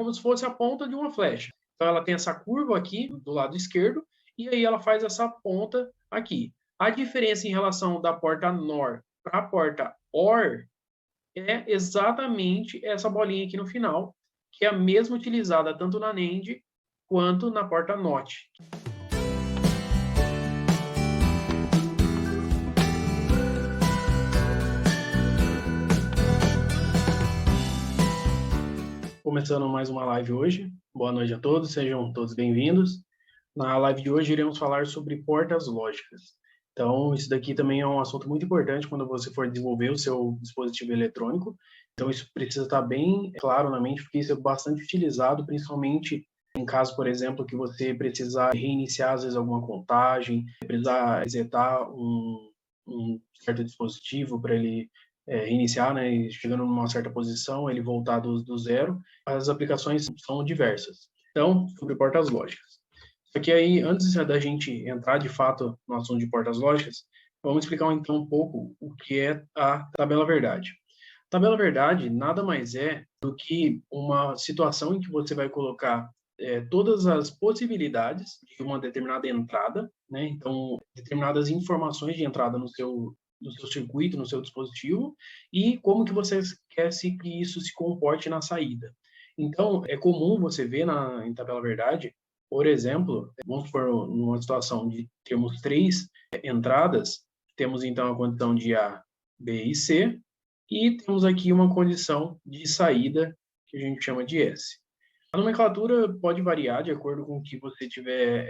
como se fosse a ponta de uma flecha. Então, ela tem essa curva aqui do lado esquerdo, e aí ela faz essa ponta aqui. A diferença em relação da porta NOR para a porta OR é exatamente essa bolinha aqui no final, que é a mesma utilizada tanto na NAND quanto na porta NOT. Começando mais uma live hoje. Boa noite a todos, sejam todos bem-vindos. Na live de hoje iremos falar sobre portas lógicas. Então, isso daqui também é um assunto muito importante quando você for desenvolver o seu dispositivo eletrônico. Então, isso precisa estar bem claro na mente, porque isso é bastante utilizado, principalmente em caso, por exemplo, que você precisar reiniciar, às vezes, alguma contagem, precisar resetar um certo dispositivo para ele reiniciar, né, e chegando numa certa posição, ele voltar do zero. As aplicações são diversas. Então, sobre portas lógicas. Só que aí, antes da gente entrar de fato no assunto de portas lógicas, vamos explicar então um pouco o que é a tabela verdade. Tabela verdade nada mais é do que uma situação em que você vai colocar todas as possibilidades de uma determinada entrada, né? Então, determinadas informações de entrada no seu circuito, no seu dispositivo, e como que você quer que isso se comporte na saída. Então, é comum você ver em tabela verdade, por exemplo, vamos supor numa situação de termos 3 entradas, temos então a condição de A, B e C, e temos aqui uma condição de saída que a gente chama de S. A nomenclatura pode variar de acordo com o que você estiver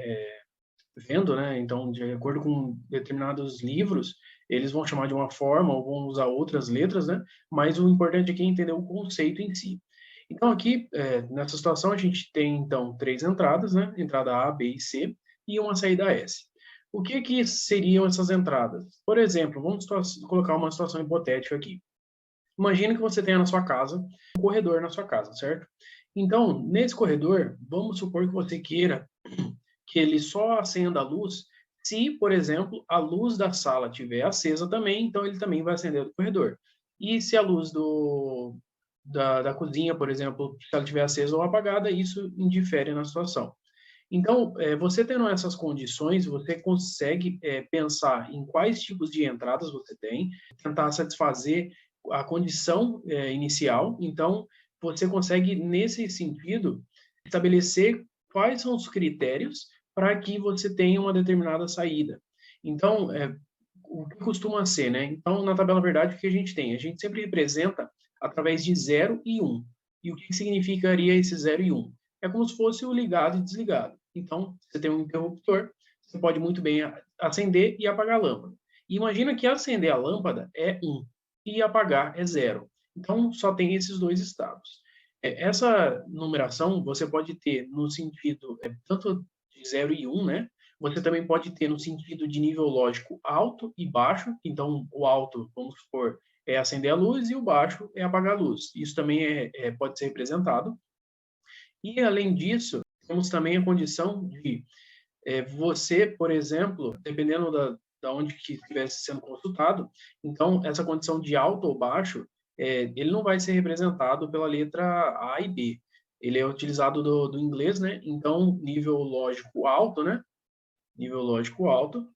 vendo, né? Então, de acordo com determinados livros, eles vão chamar de uma forma ou vão usar outras letras, né? Mas o importante aqui é entender o conceito em si. Então, aqui, nessa situação, a gente tem, então, 3 entradas, né? Entrada A, B e C, e uma saída S. O que seriam essas entradas? Por exemplo, vamos colocar uma situação hipotética aqui. Imagina que você tenha na sua casa, um corredor na sua casa, certo? Então, nesse corredor, vamos supor que você queira que ele só acenda a luz se, por exemplo, a luz da sala estiver acesa também, então ele também vai acender do corredor. E se a luz da cozinha, por exemplo, se ela estiver acesa ou apagada, isso indifere na situação. Então, você tendo essas condições, você consegue pensar em quais tipos de entradas você tem, tentar satisfazer a condição inicial. Então, você consegue, nesse sentido, estabelecer quais são os critérios para que você tenha uma determinada saída. Então, o que costuma ser, né? Então, na tabela verdade, o que a gente tem? A gente sempre representa através de 0 e 1. E o que significaria esse 0 e 1? É como se fosse o ligado e desligado. Então, você tem um interruptor, você pode muito bem acender e apagar a lâmpada. E imagina que acender a lâmpada é 1 e apagar é 0. Então, só tem esses dois estados. Essa numeração você pode ter no sentido tanto de 0 e 1, né? Você também pode ter no sentido de nível lógico alto e baixo. Então, o alto, vamos supor, é acender a luz e o baixo é apagar a luz. Isso também pode ser representado. E, além disso, temos também a condição de você, por exemplo, dependendo da onde que estivesse sendo consultado, então, essa condição de alto ou baixo, ele não vai ser representado pela letra A e B. Ele é utilizado do inglês, né? Então, nível lógico alto, né? Nível lógico alto,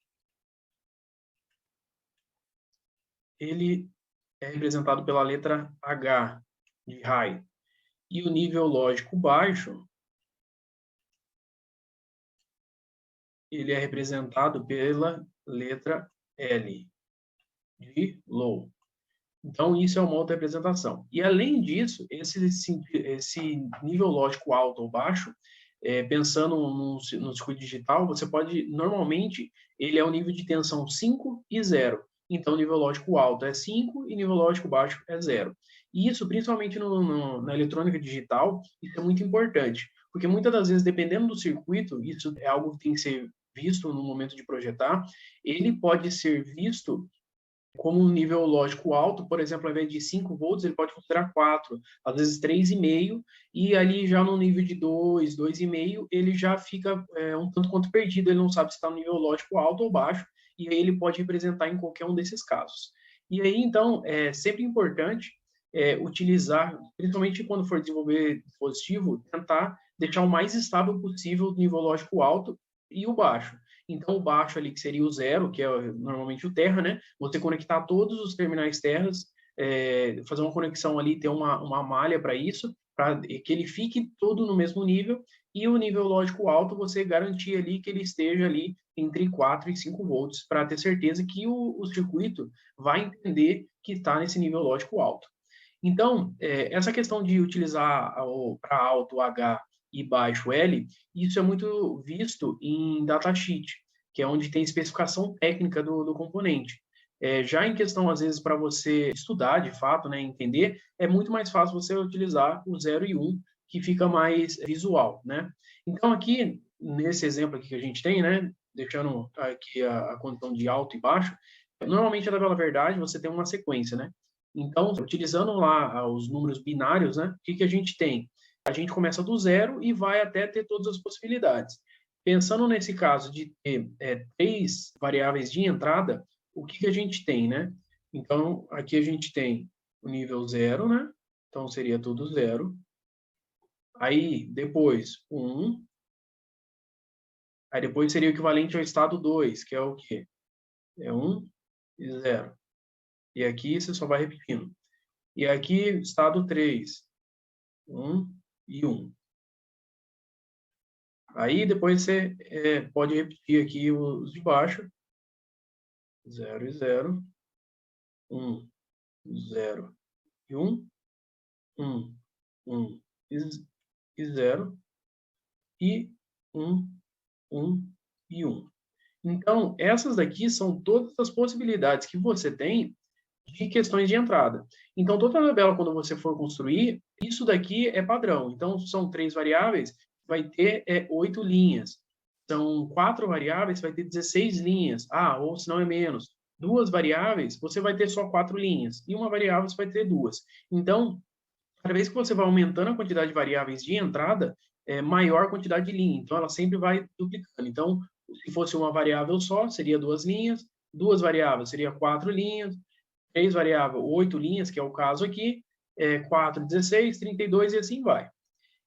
ele é representado pela letra H, de high. E o nível lógico baixo, ele é representado pela letra L, de low. Então, isso é uma outra representação. E, além disso, esse nível lógico alto ou baixo, pensando no circuito digital, você pode, normalmente, ele é o nível de tensão 5 e 0. Então, nível lógico alto é 5 e nível lógico baixo é 0. E isso, principalmente na eletrônica digital, isso é muito importante, porque muitas das vezes, dependendo do circuito, isso é algo que tem que ser visto no momento de projetar, ele pode ser visto como um nível lógico alto, por exemplo, ao invés de 5 volts, ele pode considerar 4, às vezes 3,5, e ali já no nível de 2, 2,5, ele já fica um tanto quanto perdido, ele não sabe se está no nível lógico alto ou baixo, e aí ele pode representar em qualquer um desses casos. E aí, então, é sempre importante utilizar, principalmente quando for desenvolver dispositivo, tentar deixar o mais estável possível o nível lógico alto e o baixo. Então, o baixo ali, que seria o zero, que é normalmente o terra, né? Você conectar todos os terminais terras, fazer uma conexão ali, ter uma malha para isso, para que ele fique todo no mesmo nível, e o nível lógico alto, você garantir ali que ele esteja ali entre 4 e 5 volts, para ter certeza que o circuito vai entender que está nesse nível lógico alto. Então, essa questão de utilizar para alto H e baixo L, isso é muito visto em datasheet, que é onde tem especificação técnica do componente. Já em questão, às vezes, para você estudar de fato, né, entender, é muito mais fácil você utilizar o 0 e 1, que fica mais visual, né? Então, aqui, nesse exemplo aqui que a gente tem, né, deixando aqui a condição de alto e baixo, normalmente, na tabela verdade, você tem uma sequência, né? Então, utilizando lá os números binários, né, o que a gente tem? A gente começa do zero e vai até ter todas as possibilidades. Pensando nesse caso de ter 3 variáveis de entrada, o que a gente tem, né? Então, aqui a gente tem o nível zero, né? Então, seria tudo zero. Aí, depois, 1. Aí, depois seria o equivalente ao estado 2, que é o quê? É 1 e 0. E aqui você só vai repetindo. E aqui, estado 3, 1 e 1. Aí, depois você pode repetir aqui os de baixo. 0 e 0. 1, 0 e 1. 1, 1 e 0. E 1, 1 e 1. Então, essas daqui são todas as possibilidades que você tem de questões de entrada. Então, toda tabela, quando você for construir, isso daqui é padrão. Então, são 3 variáveis, vai ter 8 linhas. São 4 variáveis, vai ter 16 linhas. Ah, ou se não é menos. 2 variáveis, você vai ter só 4 linhas. E uma variável, você vai ter 2. Então, cada vez que você vai aumentando a quantidade de variáveis de entrada, maior a quantidade de linha. Então, ela sempre vai duplicando. Então, se fosse uma variável só, seria 2 linhas. 2 variáveis, seria 4 linhas. 3 variáveis, 8 linhas, que é o caso aqui. 4, 16, 32 e assim vai.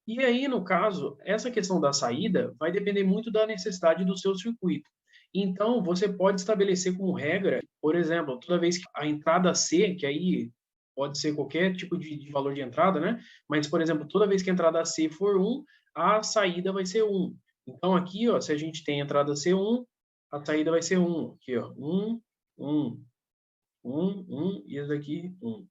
E aí, no caso, essa questão da saída vai depender muito da necessidade do seu circuito. Então, você pode estabelecer como regra, por exemplo, toda vez que a entrada C, que aí pode ser qualquer tipo de valor de entrada, né? Mas, por exemplo, toda vez que a entrada C for 1, a saída vai ser 1. Então, aqui, ó, se a gente tem a entrada C1, a saída vai ser 1. Aqui, ó, 1, 1, 1, 1, e esse daqui, 1.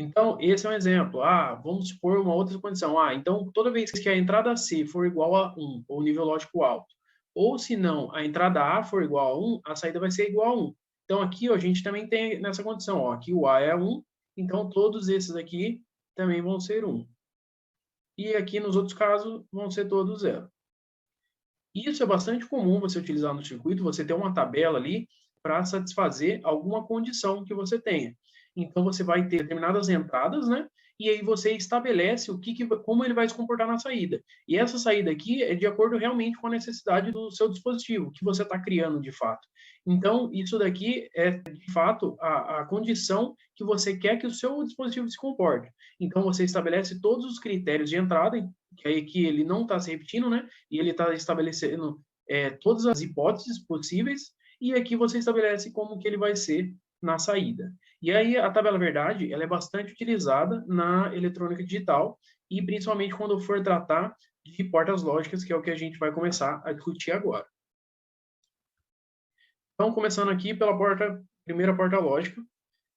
Então, esse é um exemplo. Vamos supor uma outra condição. Então, toda vez que a entrada C for igual a 1, ou nível lógico alto, ou se não, a entrada A for igual a 1, a saída vai ser igual a 1. Então, aqui ó, a gente também tem nessa condição. Ó, aqui o A é 1, então todos esses aqui também vão ser 1. E aqui nos outros casos vão ser todos 0. Isso é bastante comum você utilizar no circuito, você ter uma tabela ali para satisfazer alguma condição que você tenha. Então, você vai ter determinadas entradas, né? E aí você estabelece como ele vai se comportar na saída. E essa saída aqui é de acordo realmente com a necessidade do seu dispositivo, que você está criando de fato. Então, isso daqui é, de fato, a condição que você quer que o seu dispositivo se comporte. Então, você estabelece todos os critérios de entrada, que aí que ele não está se repetindo, né? E ele está estabelecendo todas as hipóteses possíveis, e aqui você estabelece como que ele vai ser na saída. E aí a tabela verdade, ela é bastante utilizada na eletrônica digital, e principalmente quando for tratar de portas lógicas, que é o que a gente vai começar a discutir agora. Então, começando aqui pela primeira porta lógica,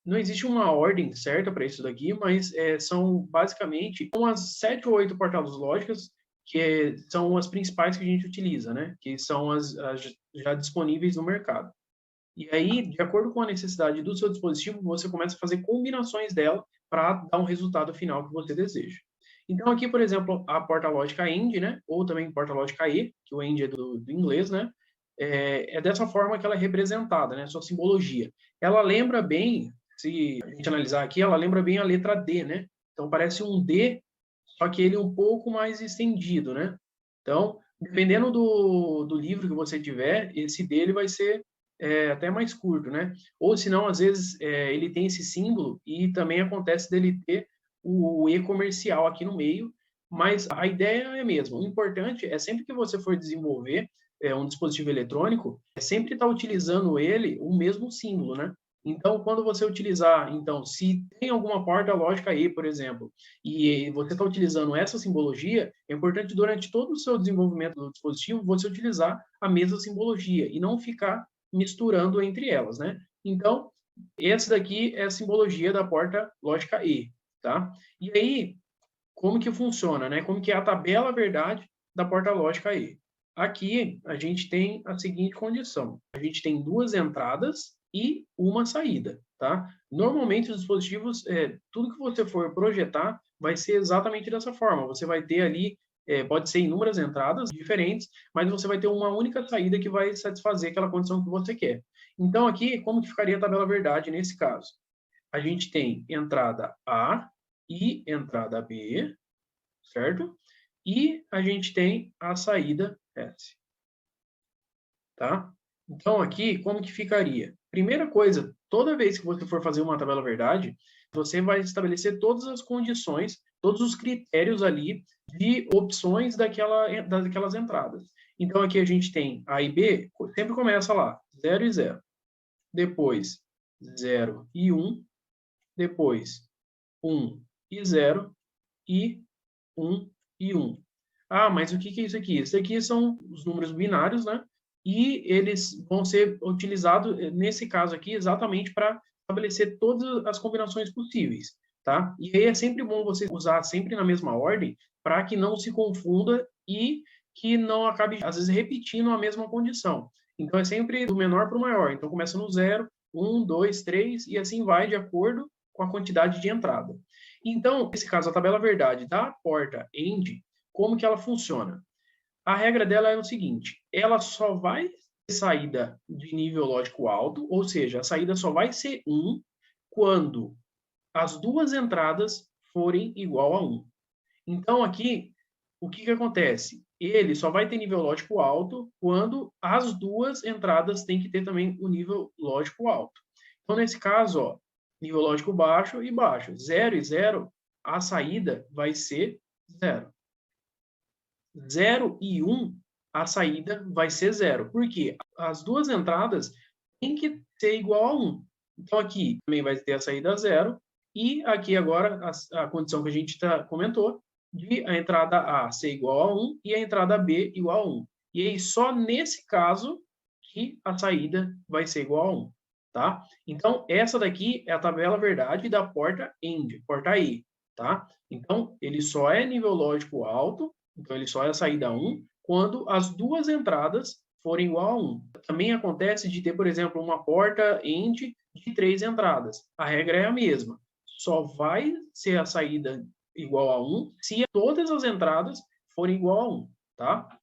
não existe uma ordem certa para isso daqui, mas são basicamente umas 7 ou 8 portas lógicas que são as principais que a gente utiliza, né? Que são as já disponíveis no mercado. E aí, de acordo com a necessidade do seu dispositivo, você começa a fazer combinações dela para dar um resultado final que você deseja. Então, aqui, por exemplo, a porta lógica AND, né? Ou também porta lógica E, que o AND é do inglês, né? É dessa forma que ela é representada, né? Sua simbologia. Ela lembra bem, se a gente analisar aqui, ela lembra bem a letra D, né? Então, parece um D, só que ele é um pouco mais estendido, né? Então, dependendo do livro que você tiver, esse D ele vai ser até mais curto, né? Ou se não, às vezes, ele tem esse símbolo e também acontece dele ter o E comercial aqui no meio, mas a ideia é a mesma. O importante é sempre que você for desenvolver um dispositivo eletrônico, é sempre estar utilizando ele o mesmo símbolo, né? Então, quando você utilizar, então, se tem alguma porta lógica aí, por exemplo, e você está utilizando essa simbologia, é importante durante todo o seu desenvolvimento do dispositivo você utilizar a mesma simbologia e não ficar misturando entre elas, né? Então, esse daqui é a simbologia da porta lógica E, tá? E aí, como que funciona, né? Como que é a tabela verdade da porta lógica E? Aqui a gente tem a seguinte condição: a gente tem duas entradas e uma saída, tá? Normalmente os dispositivos, tudo que você for projetar vai ser exatamente dessa forma. Você vai ter ali, pode ser inúmeras entradas diferentes, mas você vai ter uma única saída que vai satisfazer aquela condição que você quer. Então aqui, como que ficaria a tabela verdade nesse caso? A gente tem entrada A e entrada B, certo? E a gente tem a saída S, tá? Então, aqui, como que ficaria? Primeira coisa, toda vez que você for fazer uma tabela verdade, você vai estabelecer todas as condições, todos os critérios ali de opções daquelas entradas. Então, aqui a gente tem A e B, sempre começa lá, 0 e 0. Depois, 0 e 1. Depois, 1 e 0. E 1 e 1. Ah, mas o que é isso aqui? Isso aqui são os números binários, né? E eles vão ser utilizados, nesse caso aqui, exatamente para estabelecer todas as combinações possíveis, tá? E aí é sempre bom você usar sempre na mesma ordem para que não se confunda e que não acabe, às vezes, repetindo a mesma condição. Então, é sempre do menor para o maior. Então, começa no 0, 1, 2, 3, e assim vai de acordo com a quantidade de entrada. Então, nesse caso, a tabela verdade da porta AND, como que ela funciona? A regra dela é o seguinte: ela só vai ter saída de nível lógico alto, ou seja, a saída só vai ser 1 quando as duas entradas forem igual a 1. Então, aqui, o que acontece? Ele só vai ter nível lógico alto quando as duas entradas têm que ter também o nível lógico alto. Então, nesse caso, ó, nível lógico baixo e baixo. 0 e 0, a saída vai ser 0. 0 e 1, a saída vai ser 0. Por quê? As duas entradas têm que ser igual a 1. Então, aqui também vai ter a saída 0. E aqui agora a condição que a gente comentou, de a entrada A ser igual a 1 e a entrada B igual a 1. E aí, só nesse caso que a saída vai ser igual a 1. Tá? Então, essa daqui é a tabela verdade da porta AND, porta E. Tá? Então, ele só é nível lógico alto, então ele só é a saída 1 quando as duas entradas forem igual a 1. Também acontece de ter, por exemplo, uma porta AND de 3 entradas. A regra é a mesma. Só vai ser a saída igual a 1 se todas as entradas forem igual a 1, tá?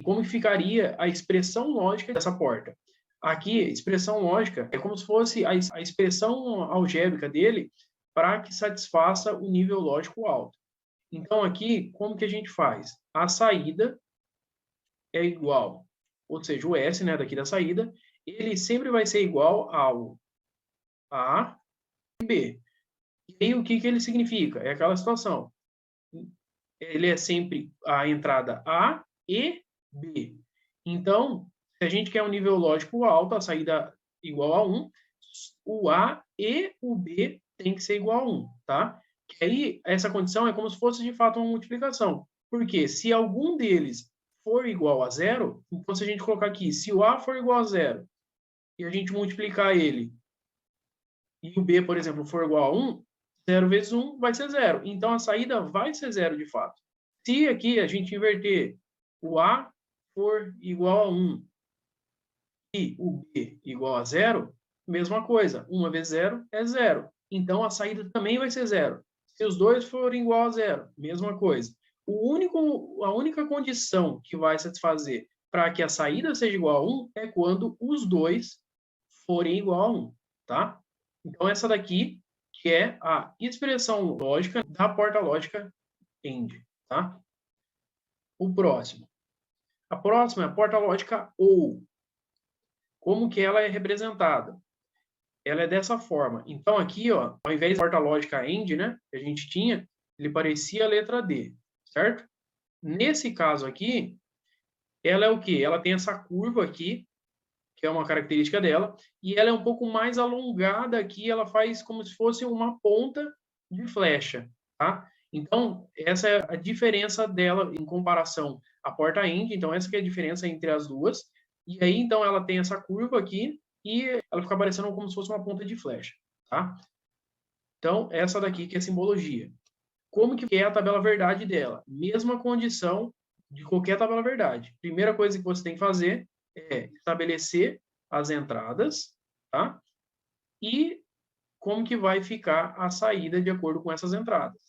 Como ficaria a expressão lógica dessa porta? Aqui, expressão lógica é como se fosse a expressão algébrica dele para que satisfaça o nível lógico alto. Então, aqui, como que a gente faz? A saída é igual, ou seja, o S, né, daqui da saída, ele sempre vai ser igual ao A e B. E aí, o que ele significa? É aquela situação. Ele é sempre a entrada A e B. Então, se a gente quer um nível lógico alto, a saída igual a 1, o A e o B tem que ser igual a 1, tá? Que aí, essa condição é como se fosse, de fato, uma multiplicação. Porque se algum deles for igual a 0, então se a gente colocar aqui, se o A for igual a 0 e a gente multiplicar ele e o B, por exemplo, for igual a 1, 0 vezes 1 vai ser 0. Então, a saída vai ser 0 de fato. Se aqui a gente inverter o A for igual a 1 e o B igual a 0, mesma coisa. 1 vezes 0 é 0. Então, a saída também vai ser 0. Se os dois forem igual a 0, mesma coisa. A única condição que vai satisfazer para que a saída seja igual a 1 é quando os dois forem igual a 1, tá? Então, essa daqui que é a expressão lógica da porta lógica AND, tá? O próximo. A próxima é a porta lógica OU. Como que ela é representada? Ela é dessa forma. Então, aqui, ó, ao invés da porta lógica AND, né, que a gente tinha, ele parecia a letra D, certo? Nesse caso aqui, ela é o quê? Ela tem essa curva aqui, que é uma característica dela, e ela é um pouco mais alongada aqui, ela faz como se fosse uma ponta de flecha, tá? Então, essa é a diferença dela em comparação à porta AND, então essa que é a diferença entre as duas, e aí, então, ela tem essa curva aqui, e ela fica parecendo como se fosse uma ponta de flecha, tá? Então, essa daqui que é a simbologia. Como que é a tabela verdade dela? Mesma condição de qualquer tabela verdade. Primeira coisa que você tem que fazer é estabelecer as entradas, tá? E como que vai ficar a saída de acordo com essas entradas.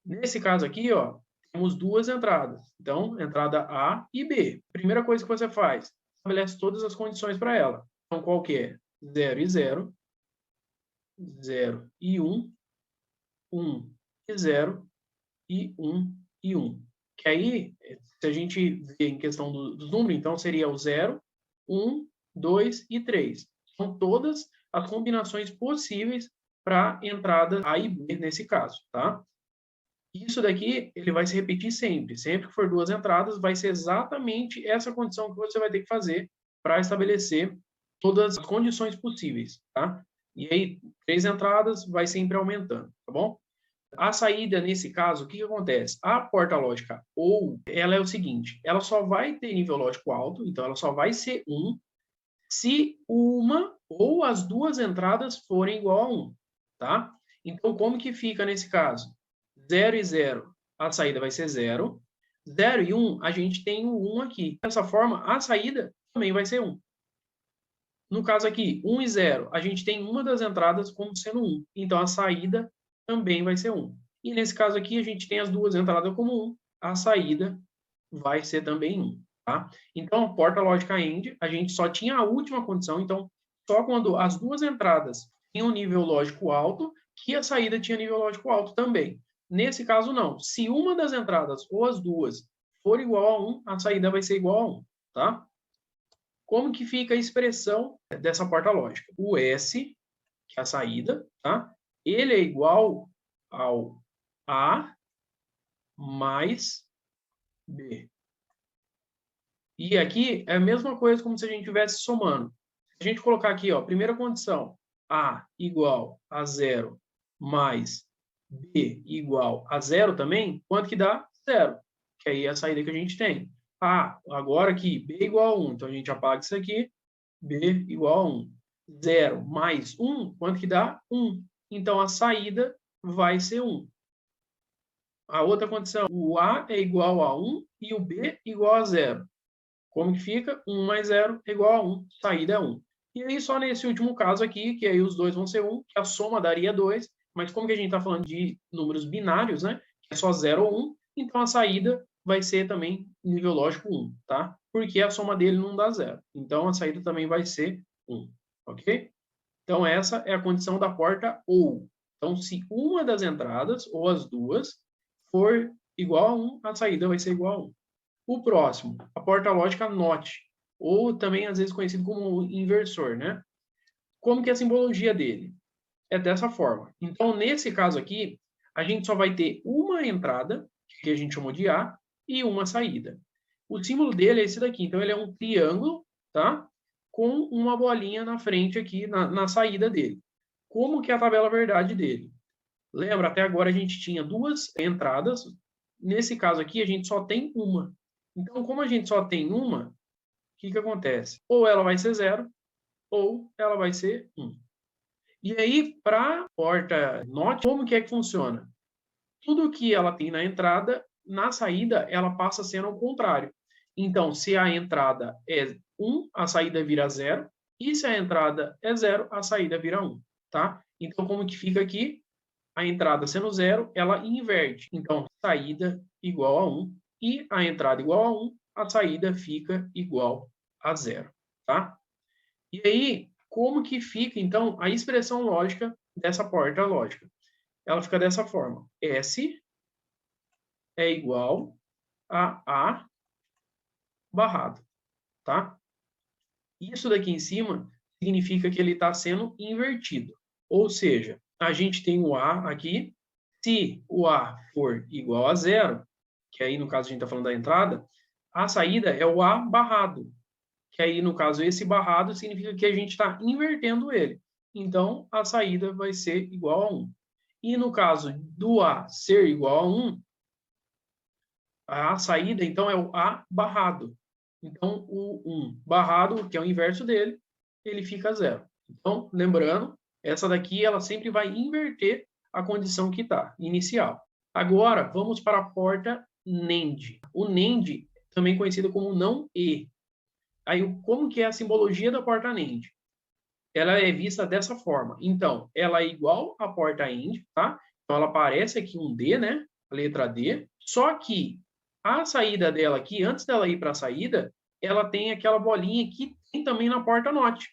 Nesse caso aqui, ó, temos duas entradas. Então, entrada A e B. Primeira coisa que você faz, estabelece todas as condições para ela. Então, qual que é? 0 e 0, 0 e 1, 1 e 0, e 1 e 1. Que aí, se a gente vê em questão dos números, então seria o 0, 1, 2 e 3. São todas as combinações possíveis para entrada A e B nesse caso, tá? Isso daqui, ele vai se repetir sempre. Sempre que for duas entradas, vai ser exatamente essa condição que você vai ter que fazer para estabelecer todas as condições possíveis, tá? E aí, três entradas vai sempre aumentando, tá bom? A saída, nesse caso, o que acontece? A porta lógica ou, ela é o seguinte, ela só vai ter nível lógico alto, então ela só vai ser 1, se uma ou as duas entradas forem igual a 1, tá? Então, como que fica nesse caso? 0 e 0, a saída vai ser 0. 0 e 1, a gente tem o 1 aqui. Dessa forma, a saída também vai ser 1. No caso aqui, 1 e 0, a gente tem uma das entradas como sendo 1. Então, a saída também vai ser 1. E nesse caso aqui, a gente tem as duas entradas como 1. A saída vai ser também 1. Tá? Então, a porta lógica AND, a gente só tinha a última condição. Então, só quando as duas entradas tinham nível lógico alto, que a saída tinha nível lógico alto também. Nesse caso, não. Se uma das entradas ou as duas for igual a 1, a saída vai ser igual a 1. Tá? Como que fica a expressão dessa porta lógica? O S, que é a saída, tá? Ele é igual ao A mais B. E aqui é a mesma coisa como se a gente estivesse somando. Se a gente colocar aqui, ó, primeira condição, A igual a 0 mais B igual a 0 também, quanto que dá? 0. Que aí é a saída que a gente tem. Ah, agora aqui, B igual a 1. Então, a gente apaga isso aqui. B igual a 1. 0 mais 1, quanto que dá? 1. Então, a saída vai ser 1. A outra condição, o A é igual a 1 e o B igual a 0. Como que fica? 1 mais 0 é igual a 1. Saída é 1. E aí, só nesse último caso aqui, que aí os dois vão ser 1, que a soma daria 2. Mas como que a gente está falando de números binários, né? Que é só 0 ou 1, então a saída vai ser também nível lógico 1, tá? Porque a soma dele não dá 0. Então, a saída também vai ser 1, ok? Então, essa é a condição da porta OU. Então, se uma das entradas, ou as duas, for igual a 1, a saída vai ser igual a 1. O próximo, a porta lógica NOT, ou também às vezes conhecido como inversor, né? Como que é a simbologia dele? É dessa forma. Então, nesse caso aqui, a gente só vai ter uma entrada, que a gente chamou de A, e uma saída. O símbolo dele é esse daqui. Então, ele é um triângulo, tá? Com uma bolinha na frente aqui, na saída dele. Como que é a tabela verdade dele? Lembra, até agora a gente tinha duas entradas. Nesse caso aqui, a gente só tem uma. Então, como a gente só tem uma, o que que acontece? Ou ela vai ser 0, ou ela vai ser 1. E aí, para a porta NOT, como que é que funciona? Tudo que ela tem na entrada, na saída, ela passa sendo ao contrário. Então, se a entrada é 1, a saída vira 0. E se a entrada é 0, a saída vira 1. Tá? Então, como que fica aqui? A entrada sendo 0, ela inverte. Então, saída igual a 1 e a entrada igual a 1, a saída fica igual a 0. Tá? E aí, como que fica, então, a expressão lógica dessa porta lógica? Ela fica dessa forma. S é igual a A barrado, tá? Isso daqui em cima significa que ele está sendo invertido. Ou seja, a gente tem o A aqui. Se o A for igual a zero, que aí no caso a gente está falando da entrada, a saída é o A barrado, que aí no caso esse barrado significa que a gente está invertendo ele. Então a saída vai ser igual a 1. E no caso do A ser igual a 1, a saída então é o A barrado. Então o 1 barrado, que é o inverso dele, ele fica zero. Então, lembrando, essa daqui ela sempre vai inverter a condição que está, inicial. Agora, vamos para a porta NAND. O NAND, também conhecido como não E. Aí, como que é a simbologia da porta NAND? Ela é vista dessa forma. Então, ela é igual à porta AND, tá? Então, ela parece aqui um D, né? A letra D. Só que a saída dela aqui, antes dela ir para a saída, ela tem aquela bolinha que tem também na porta NOT.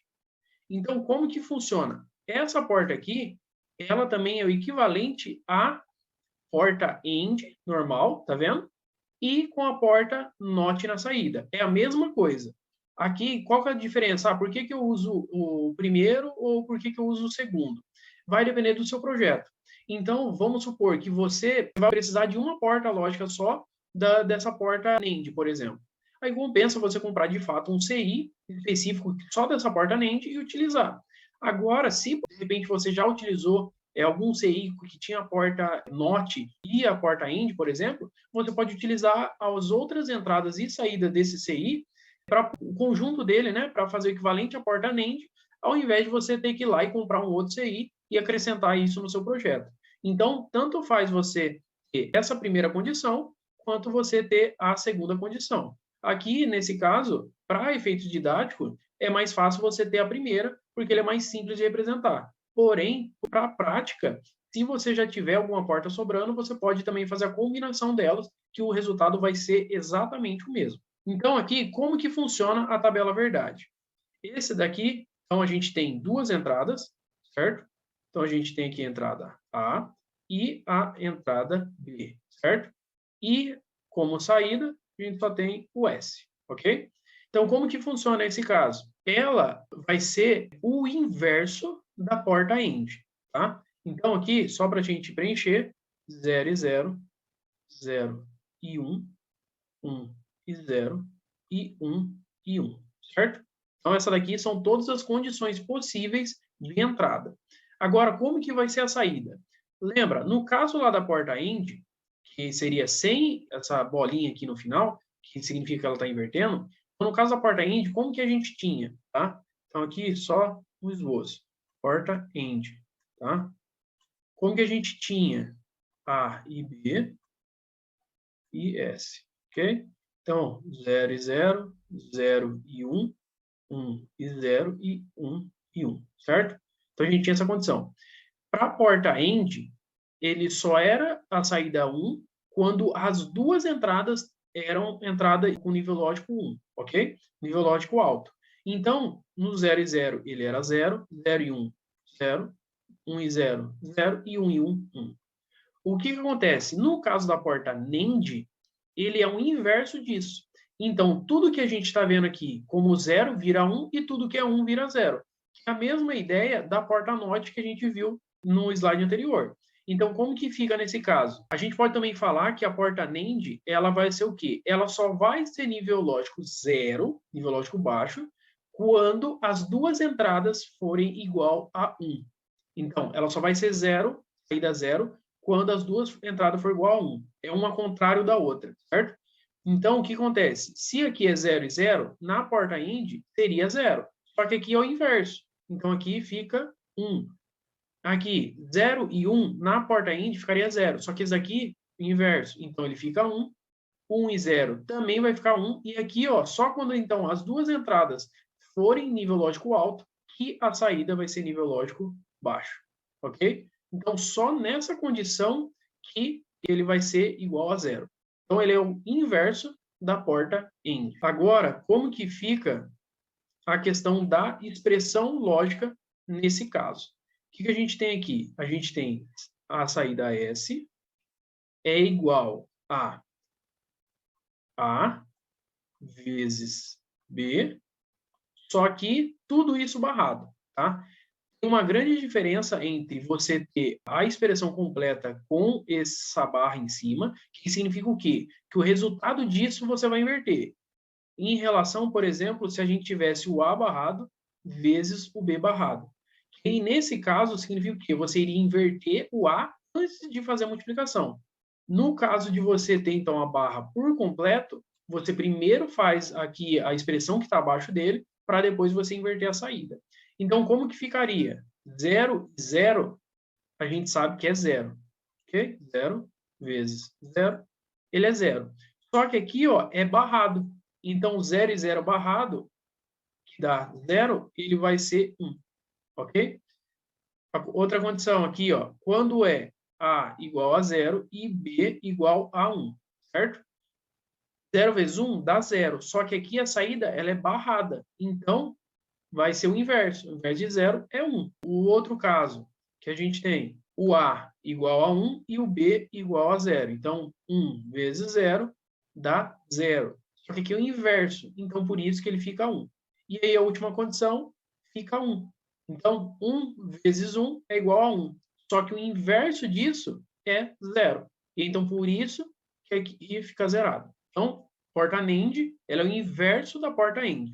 Então, como que funciona? Essa porta aqui, ela também é o equivalente à porta AND normal, tá vendo? E com a porta NOT na saída. É a mesma coisa. Aqui, qual que é a diferença? Por que eu uso o primeiro ou por que eu uso o segundo? Vai depender do seu projeto. Então, vamos supor que você vai precisar de uma porta lógica só dessa porta NAND, por exemplo. Aí compensa você comprar, de fato, um CI específico só dessa porta NAND e utilizar. Agora, se de repente você já utilizou algum CI que tinha a porta NOT e a porta AND, por exemplo, você pode utilizar as outras entradas e saídas desse CI para o conjunto dele, né, para fazer o equivalente à porta NAND, ao invés de você ter que ir lá e comprar um outro CI e acrescentar isso no seu projeto. Então, tanto faz você ter essa primeira condição, quanto você ter a segunda condição. Aqui, nesse caso, para efeito didático, é mais fácil você ter a primeira, porque ele é mais simples de representar. Porém, para a prática, se você já tiver alguma porta sobrando, você pode também fazer a combinação delas, que o resultado vai ser exatamente o mesmo. Então, aqui, como que funciona a tabela verdade? Esse daqui, então, a gente tem duas entradas, certo? Então, a gente tem aqui a entrada A e a entrada B, certo? E, como saída, a gente só tem o S, ok? Então, como que funciona esse caso? Ela vai ser o inverso da porta AND, tá? Então, aqui, só para a gente preencher, 0 e 0, 0 e 1, 1 e 0, e 1 e 1, certo? Então, essa daqui são todas as condições possíveis de entrada. Agora, como que vai ser a saída? Lembra, no caso lá da porta AND, que seria sem essa bolinha aqui no final, que significa que ela está invertendo, então, no caso da porta AND, como que a gente tinha, tá? Então, aqui só o esboço. Porta AND, tá? Como que a gente tinha A e B e S, ok? Então, 0 e 0, 0 e 1, 1 e 0 e 1 e 1, certo? Então, a gente tinha essa condição. Para a porta AND, ele só era a saída 1 quando as duas entradas eram entrada com nível lógico 1, ok? Nível lógico alto. Então, no 0 e 0, ele era 0, 0 e 1, 0, 1 e 0, 0 e 1 e 1, 1. O que acontece? No caso da porta NAND, ele é o inverso disso. Então, tudo que a gente está vendo aqui como 0 vira 1 e tudo que é 1 vira 0. É a mesma ideia da porta NOT que a gente viu no slide anterior. Então, como que fica nesse caso? A gente pode também falar que a porta NAND, ela vai ser o quê? Ela só vai ser nível lógico 0, nível lógico baixo, quando as duas entradas forem igual a 1. Então, ela só vai ser 0, saída 0, quando as duas entradas for igual a 1. É uma contrário da outra, certo? Então, o que acontece? Se aqui é 0 e 0, na porta IND seria 0. Só que aqui é o inverso. Então, aqui fica 1. Aqui, 0 e 1, na porta IND ficaria 0. Só que esse aqui, inverso. Então, ele fica 1. 1 e 0 também vai ficar 1. E aqui, ó, só quando, então, as duas entradas forem nível lógico alto, que a saída vai ser nível lógico baixo. Ok? Então, só nessa condição que ele vai ser igual a 0. Então, ele é o inverso da porta AND. Agora, como que fica a questão da expressão lógica nesse caso? O que a gente tem aqui? A gente tem a saída S é igual a A vezes B só que tudo isso barrado, tá? Tem uma grande diferença entre você ter a expressão completa com essa barra em cima, que significa o quê? Que o resultado disso você vai inverter. Em relação, por exemplo, se a gente tivesse o A barrado vezes o B barrado. E nesse caso, significa o quê? Você iria inverter o A antes de fazer a multiplicação. No caso de você ter, então, a barra por completo, você primeiro faz aqui a expressão que está abaixo dele, para depois você inverter a saída. Então, como que ficaria? 0 e 0, a gente sabe que é 0. Ok? 0 vezes 0, ele é 0. Só que aqui, ó, é barrado. Então, 0 e 0 barrado, que dá 0, ele vai ser 1. Ok? Outra condição aqui, ó, quando é A igual a 0 e B igual a 1, certo? 0 vezes 1 dá 0, só que aqui a saída ela é barrada, então vai ser o inverso. O inverso de 0 é 1. O outro caso que a gente tem, o A igual a 1 e o B igual a 0. Então, 1 vezes 0 dá 0. Só que aqui é o inverso, então por isso que ele fica 1. E aí a última condição fica 1. Então, 1 vezes 1 é igual a 1. Só que o inverso disso é 0. E então, por isso que aqui fica zerado. Então, porta NAND, ela é o inverso da porta AND.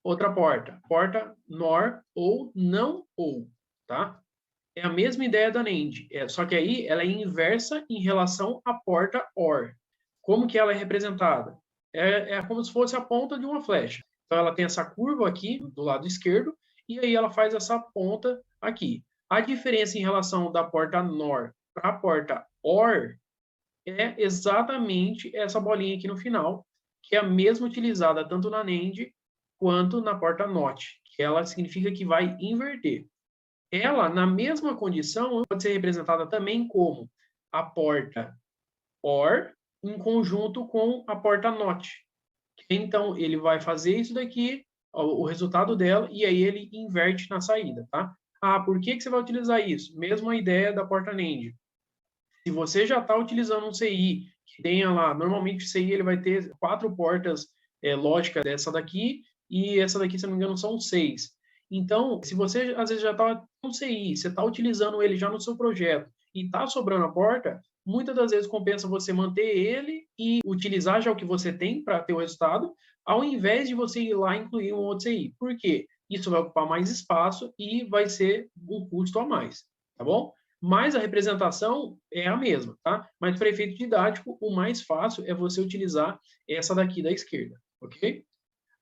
Outra porta, porta NOR ou não ou, tá? É a mesma ideia da NAND, só que aí ela é inversa em relação à porta OR. Como que ela é representada? É como se fosse a ponta de uma flecha. Então ela tem essa curva aqui do lado esquerdo e aí ela faz essa ponta aqui. A diferença em relação da porta NOR para a porta OR é exatamente essa bolinha aqui no final, que é a mesma utilizada tanto na NAND quanto na porta NOT, que ela significa que vai inverter. Ela, na mesma condição, pode ser representada também como a porta OR em conjunto com a porta NOT. Então, ele vai fazer isso daqui, o resultado dela, e aí ele inverte na saída, tá? Ah, por que você vai utilizar isso? Mesma ideia da porta NAND. Se você já está utilizando um CI que tenha lá, normalmente o CI ele vai ter 4 portas lógicas dessa daqui, e essa daqui, se não me engano, são 6. Então, se você às vezes já está com CI, você está utilizando ele já no seu projeto e está sobrando a porta, muitas das vezes compensa você manter ele e utilizar já o que você tem para ter o resultado, ao invés de você ir lá e incluir um outro CI. Por quê? Isso vai ocupar mais espaço e vai ser um custo a mais, tá bom? Mas a representação é a mesma, tá? Mas para efeito didático, o mais fácil é você utilizar essa daqui da esquerda, ok?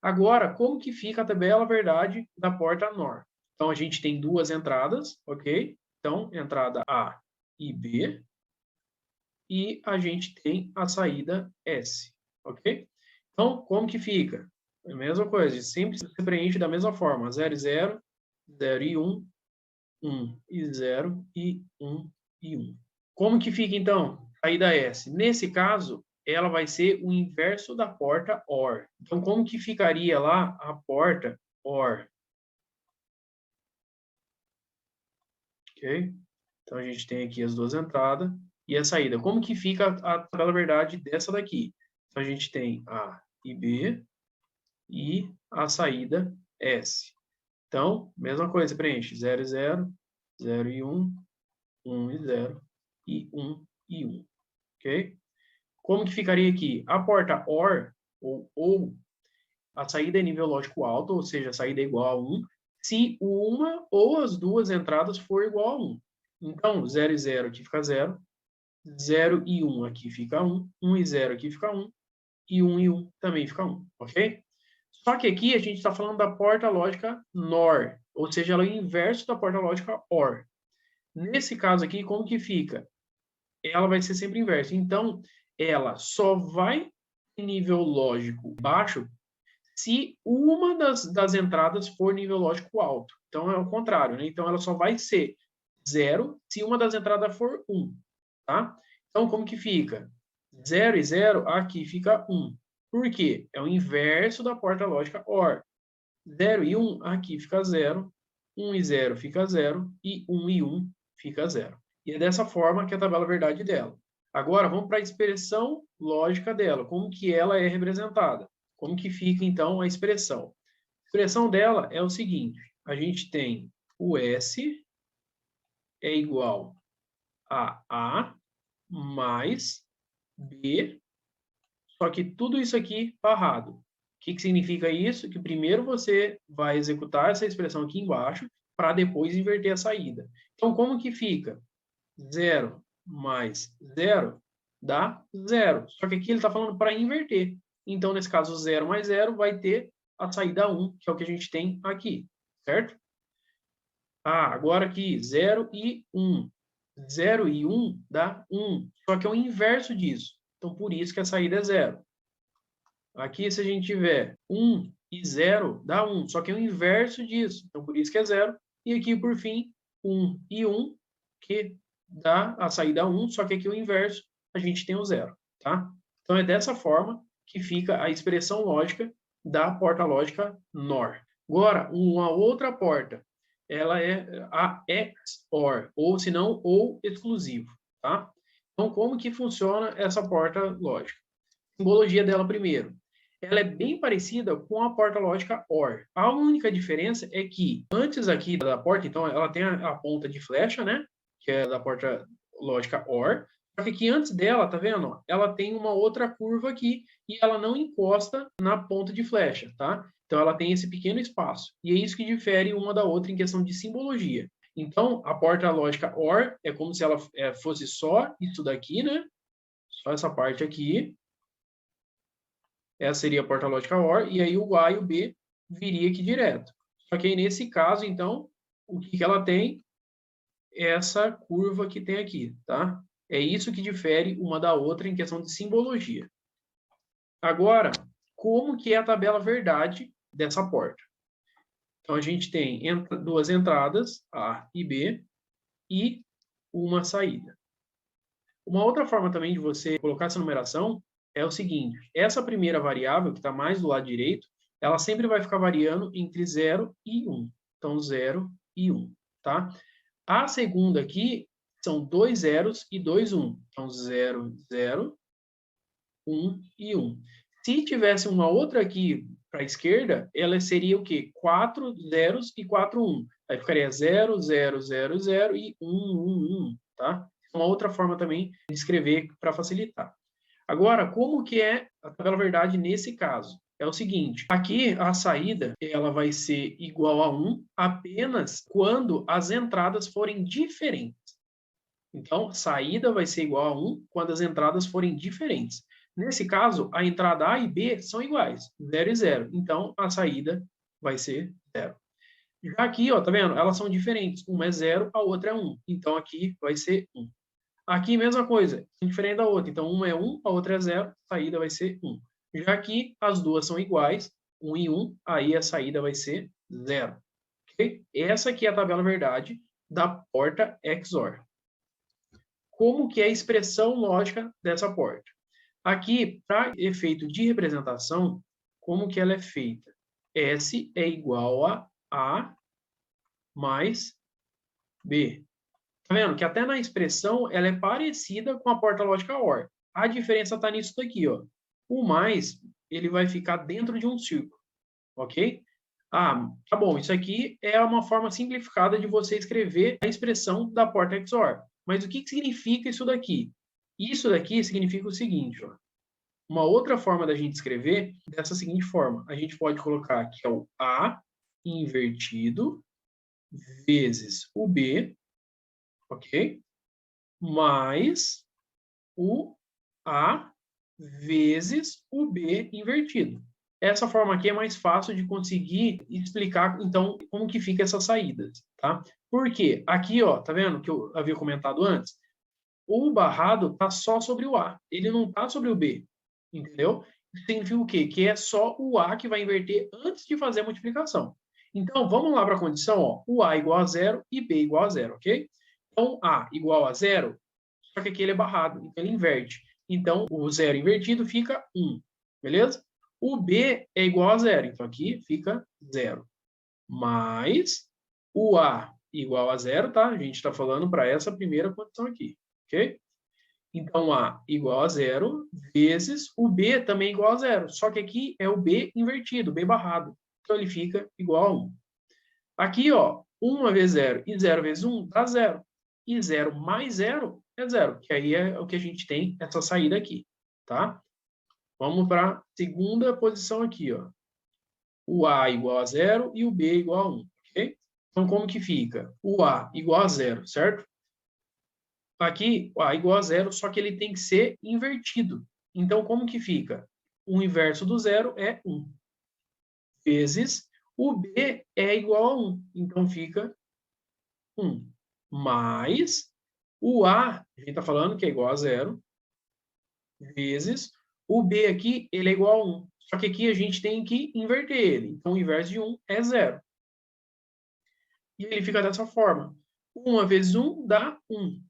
Agora, como que fica a tabela verdade da porta NOR? Então, a gente tem duas entradas, ok? Então, entrada A e B, e a gente tem a saída S, ok? Então, como que fica? É a mesma coisa, sempre se preenche da mesma forma, 0 e 0, 0 e 1, 1 e 0 e 1 e 1. Como que fica, então, a saída S? Nesse caso, ela vai ser o inverso da porta OR. Então, como que ficaria lá a porta OR? Ok? Então, a gente tem aqui as duas entradas e a saída. Como que fica a tabela verdade dessa daqui? Então, a gente tem A e B e a saída S. Então, mesma coisa, preenche 0 e 0, 0 e 1, 1 e 0 e 1 e 1. Ok? Como que ficaria aqui? A porta OR, ou a saída é nível lógico alto, ou seja, a saída é igual a 1, se uma ou as duas entradas for igual a 1. Então, 0 e 0 aqui fica 0, 0 e 1 aqui fica 1, 1 e 0 aqui fica 1, e 1 e 1 também fica 1, ok? Só que aqui a gente está falando da porta lógica NOR, ou seja, ela é o inverso da porta lógica OR. Nesse caso aqui, como que fica? Ela vai ser sempre inversa. Então, ela só vai em nível lógico baixo se uma das entradas for nível lógico alto. Então, é o contrário, né? Então, ela só vai ser 0 se uma das entradas for 1, tá? Então, como que fica? 0 e 0, aqui fica 1. Por quê? É o inverso da porta lógica OR. 0 e 1, aqui fica 0. 1 e 0 fica 0. E 1 e 1 fica 0. E é dessa forma que é a tabela verdade dela. Agora, vamos para a expressão lógica dela. Como que ela é representada? Como que fica, então, a expressão? expressão dela é o seguinte, a gente tem o S é igual a A mais B, só que tudo isso aqui barrado. O que significa isso? Que primeiro você vai executar essa expressão aqui embaixo para depois inverter a saída. Então, como que fica? 0 mais 0 dá 0. Só que aqui ele está falando para inverter. Então, nesse caso, 0 mais 0 vai ter a saída 1, que é o que a gente tem aqui, certo? Agora aqui, 0 e 1. 0 e 1 dá 1. Só que é o inverso disso. Então, por isso que a saída é 0. Aqui, se a gente tiver 1 e 0, dá 1. Só que é o inverso disso. Então, por isso que é 0. E aqui, por fim, 1 e 1, que dá a saída 1. Só que aqui o inverso, a gente tem o 0. Tá? Então, é dessa forma que fica a expressão lógica da porta lógica NOR. Agora, uma outra porta, ela é a XOR, ou se não, ou exclusivo. Tá? Então, como que funciona essa porta lógica? Simbologia dela primeiro. Ela é bem parecida com a porta lógica OR. A única diferença é que antes aqui da porta, então ela tem a ponta de flecha, né? Que é da porta lógica OR. Só que aqui antes dela, tá vendo? Ela tem uma outra curva aqui e ela não encosta na ponta de flecha, tá? Então ela tem esse pequeno espaço. E é isso que difere uma da outra em questão de simbologia. Então, a porta lógica OR é como se ela fosse só isso daqui, né? Só essa parte aqui. Essa seria a porta lógica OR, e aí o A e o B viria aqui direto. Só que aí, nesse caso, então, o que ela tem? Essa curva que tem aqui, tá? É isso que difere uma da outra em questão de simbologia. Agora, como que é a tabela verdade dessa porta? Então, a gente tem duas entradas, A e B, e uma saída. Uma outra forma também de você colocar essa numeração é o seguinte, essa primeira variável, que está mais do lado direito, ela sempre vai ficar variando entre 0 e 1. Então, 0 e 1, tá? A segunda aqui são 2 zeros e 2 1. Então, 0, 0, 1 e 1. Se tivesse uma outra aqui para a esquerda, ela seria o quê? 4 zeros e 4 1. Aí ficaria 0, 0, 0, 0 e 1, 1, 1, tá? Uma outra forma também de escrever para facilitar. Agora, como que é a tabela verdade nesse caso? É o seguinte, aqui a saída ela vai ser igual a 1 apenas quando as entradas forem diferentes. Então, saída vai ser igual a 1 quando as entradas forem diferentes. Nesse caso, a entrada A e B são iguais, 0 e 0. Então, a saída vai ser 0. Já aqui, ó, tá vendo? Elas são diferentes. Uma é 0, a outra é 1. Então, aqui vai ser 1. Aqui, mesma coisa, diferente da outra. Então, uma é 1, a outra é 0, a saída vai ser 1. Já aqui, as duas são iguais, 1 e 1, aí a saída vai ser 0. Okay? Essa aqui é a tabela verdade da porta XOR. Como que é a expressão lógica dessa porta? Aqui, para efeito de representação, como que ela é feita? S é igual a A mais B. Tá vendo? Que até na expressão ela é parecida com a porta lógica OR. A diferença está nisso daqui, ó. O mais, ele vai ficar dentro de um círculo, ok? Tá bom, isso aqui é uma forma simplificada de você escrever a expressão da porta XOR. Mas o que significa isso daqui? Isso daqui significa o seguinte, ó. Uma outra forma da gente escrever dessa seguinte forma. A gente pode colocar aqui o A invertido vezes o B, ok? Mais o A vezes o B invertido. Essa forma aqui é mais fácil de conseguir explicar, então, como que fica essas saídas, tá? Por quê? Aqui, ó, tá vendo que eu havia comentado antes? O barrado tá só sobre o A, ele não tá sobre o B, entendeu? Significa o quê? Que é só o A que vai inverter antes de fazer a multiplicação. Então, vamos lá para a condição, ó, o A igual a 0 e B igual a 0, ok? Então, A igual a 0, só que aqui ele é barrado, então ele inverte. Então, o 0 invertido fica 1, beleza? O B é igual a 0, então aqui fica 0. Mais o A igual a 0, tá? A gente está falando para essa primeira condição aqui, ok? Então, A igual a 0 vezes o B também igual a 0. Só que aqui é o B invertido, B barrado. então ele fica igual a 1. Aqui, ó, 1 vezes 0 e 0 vezes 1 dá 0. E 0 mais 0 é 0, que aí é o que a gente tem, essa saída aqui, tá? Vamos para a segunda posição aqui, ó. O A igual a 0 e o B igual a 1, ok? Então, como que fica? O A igual a 0, certo? Aqui, o A igual a 0, só que ele tem que ser invertido. Então, como que fica? O inverso do 0 é 1. Vezes o B é igual a 1. Então, fica 1. Mais o A gente está falando que é igual a 0, vezes o B aqui, ele é igual a 1. Só que aqui a gente tem que inverter ele. Então, o inverso de 1 é 0. E ele fica dessa forma. 1 vezes 1 dá 1.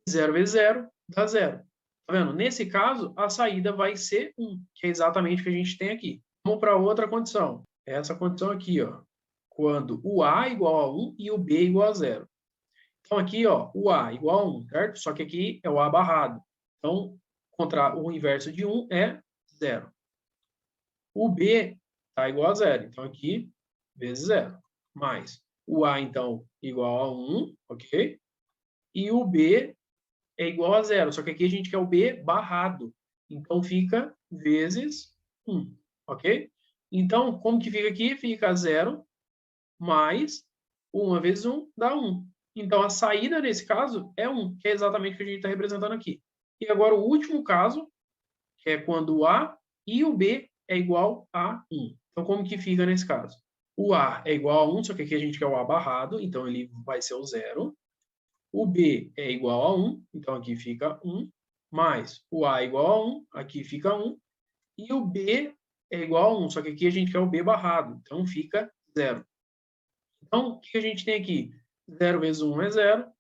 0 vezes 0 dá 0. Tá vendo? Nesse caso, a saída vai ser 1, que é exatamente o que a gente tem aqui. Vamos para outra condição. Essa condição aqui, ó. Quando o A é igual a 1 e o B é igual a 0. Então, aqui, ó, o A igual a 1, certo? Só que aqui é o A barrado. Então, contra o inverso de 1 é 0. O B está igual a 0. Então, aqui, vezes 0. Mais o A, então, igual a 1, ok? E o B é igual a 0. Só que aqui a gente quer o B barrado. Então, fica vezes 1, ok? Então, como que fica aqui? Fica 0 mais 1 vezes 1 dá 1. Então, a saída nesse caso é 1, que é exatamente o que a gente está representando aqui. E agora o último caso, que é quando o A e o B é igual a 1. Então, como que fica nesse caso? O A é igual a 1, só que aqui a gente quer o A barrado, então ele vai ser o 0. O B é igual a 1, então aqui fica 1. Mais o A é igual a 1, aqui fica 1. E o B é igual a 1, só que aqui a gente quer o B barrado, então fica 0. Então, o que a gente tem aqui? 0 vezes 1 é 0,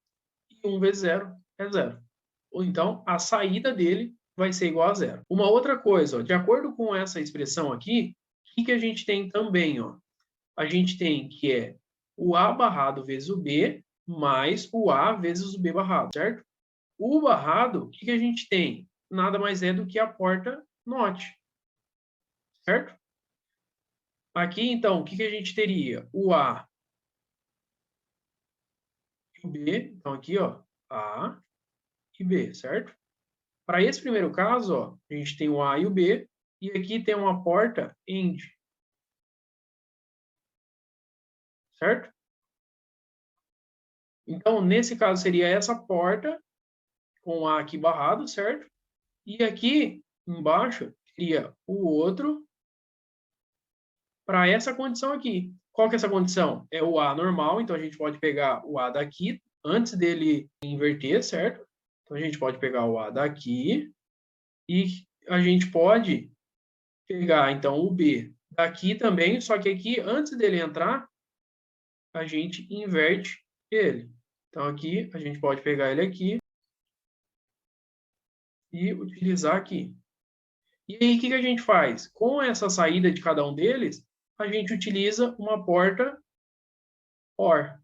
e 1 vezes 0 é 0. Ou então, a saída dele vai ser igual a 0. Uma outra coisa, ó, de acordo com essa expressão aqui, o que a gente tem também? Ó? A gente tem que é o A barrado vezes o B, mais o A vezes o B barrado, certo? O barrado, o que a gente tem? Nada mais é do que a porta NOT, certo? Aqui, então, o que a gente teria? O A e o B. Então, aqui, ó, A e B, certo? Para esse primeiro caso, ó, a gente tem o A e o B, e aqui tem uma porta AND, certo? Então, nesse caso, seria essa porta com o A aqui barrado, certo? E aqui embaixo teria o outro para essa condição aqui. Qual que é essa condição? É o A normal, então a gente pode pegar o A daqui antes dele inverter, certo? Então a gente pode pegar o A daqui e a gente pode pegar então o B daqui também, só que aqui antes dele entrar, a gente inverte ele. Então aqui a gente pode pegar ele aqui e utilizar aqui. E aí o que a gente faz? Com essa saída de cada um deles, a gente utiliza uma porta OR.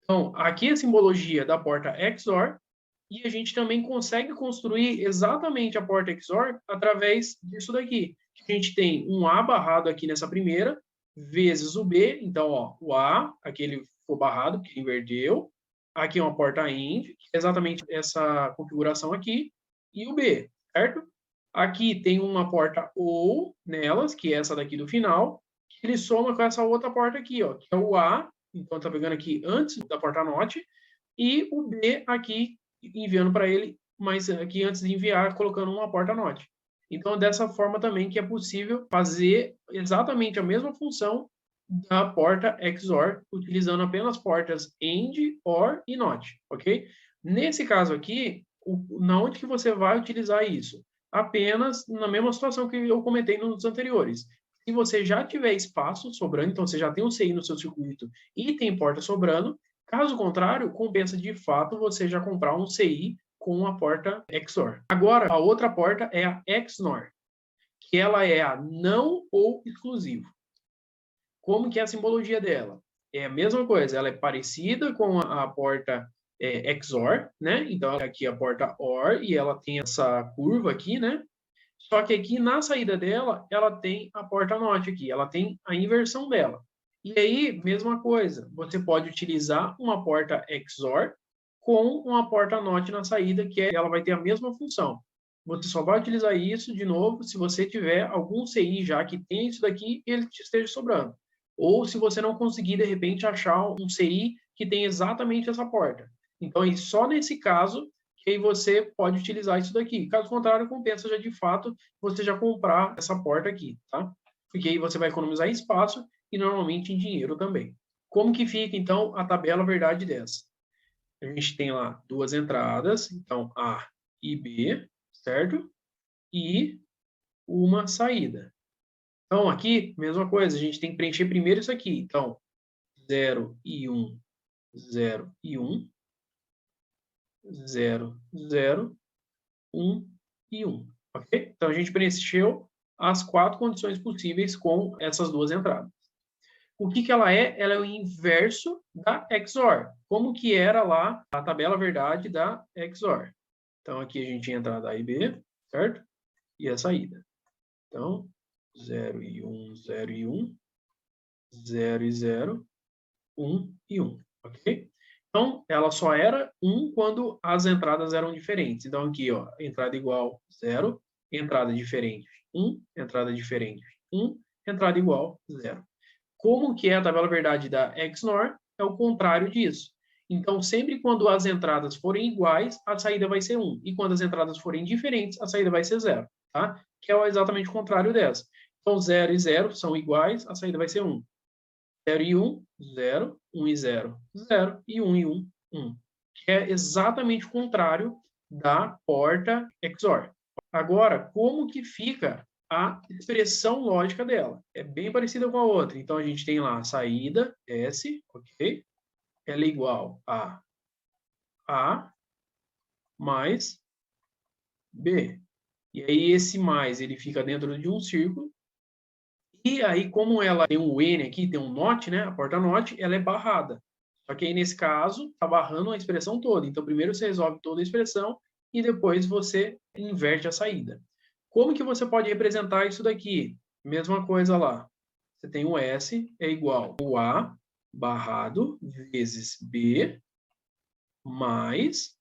Então, aqui é a simbologia da porta XOR, e a gente também consegue construir exatamente a porta XOR através disso daqui. A gente tem um A barrado aqui nessa primeira, vezes o B, então, ó, o A, aqui ele ficou barrado, porque inverteu. Aqui é uma porta AND, que é exatamente essa configuração aqui, e o B, certo? Aqui tem uma porta OR nelas, que é essa daqui do final, que ele soma com essa outra porta aqui, ó, que é o A, então tá pegando aqui antes da porta NOT, e o B aqui enviando para ele, mas aqui antes de enviar, colocando uma porta NOT. Então, dessa forma também que é possível fazer exatamente a mesma função da porta XOR, utilizando apenas portas AND, OR e NOT, ok? Nesse caso aqui, na onde que você vai utilizar isso? Apenas na mesma situação que eu comentei nos anteriores. Se você já tiver espaço sobrando, então você já tem um CI no seu circuito e tem porta sobrando, caso contrário, compensa de fato você já comprar um CI com a porta XOR. Agora, a outra porta é a XNOR, que ela é a não ou exclusivo. Como que é a simbologia dela? É a mesma coisa, ela é parecida com a porta XOR, né? Então, aqui é a porta OR e ela tem essa curva aqui, né? Só que aqui na saída dela, ela tem a porta NOT aqui, ela tem a inversão dela. E aí, mesma coisa, você pode utilizar uma porta XOR com uma porta NOT na saída, que ela vai ter a mesma função. Você só vai utilizar isso, de novo, se você tiver algum CI já que tem isso daqui e ele te esteja sobrando. Ou se você não conseguir, de repente, achar um CI que tem exatamente essa porta. Então, só nesse caso que aí você pode utilizar isso daqui. Caso contrário, compensa já de fato você já comprar essa porta aqui, tá? Porque aí você vai economizar em espaço e normalmente em dinheiro também. Como que fica, então, a tabela verdade dessa? A gente tem lá duas entradas, então A e B, certo? E uma saída. Então, aqui, mesma coisa, a gente tem que preencher primeiro isso aqui. Então, 0 e 1, 0 e 1, 0, 0, 1 e 1. Ok? Então, a gente preencheu as 4 condições possíveis com essas duas entradas. O que ela é? Ela é o inverso da XOR. Como que era lá a tabela verdade da XOR. Então, aqui a gente tinha a entrada A e B, certo? E a saída. Então, 0 e 1, 0 e 1, 0 e 0, 1 e 1. Ok? Então, ela só era 1 quando as entradas eram diferentes. Então, aqui, ó, entrada igual 0, entrada diferente 1, entrada diferente 1, entrada igual 0. Como que é a tabela verdade da XNOR? É o contrário disso. Então, sempre quando as entradas forem iguais, a saída vai ser 1. E quando as entradas forem diferentes, a saída vai ser 0. Tá? Que é exatamente o contrário dessa. Então, 0 e 0 são iguais, a saída vai ser 1. 0 e 1, 0. 1 e 0, 0. E 1 e 1, 1. Que é exatamente o contrário da porta XOR. Agora, como que fica a expressão lógica dela? É bem parecida com a outra. Então, a gente tem lá a saída, S, ok? Ela é igual a A mais B. E aí, esse mais, ele fica dentro de um círculo. E aí, como ela tem um N aqui, tem um NOT, né? A porta NOT, ela é barrada. Só que aí, nesse caso, está barrando a expressão toda. Então, primeiro você resolve toda a expressão e depois você inverte a saída. Como que você pode representar isso daqui? Mesma coisa lá. Você tem o S é igual ao A barrado vezes B mais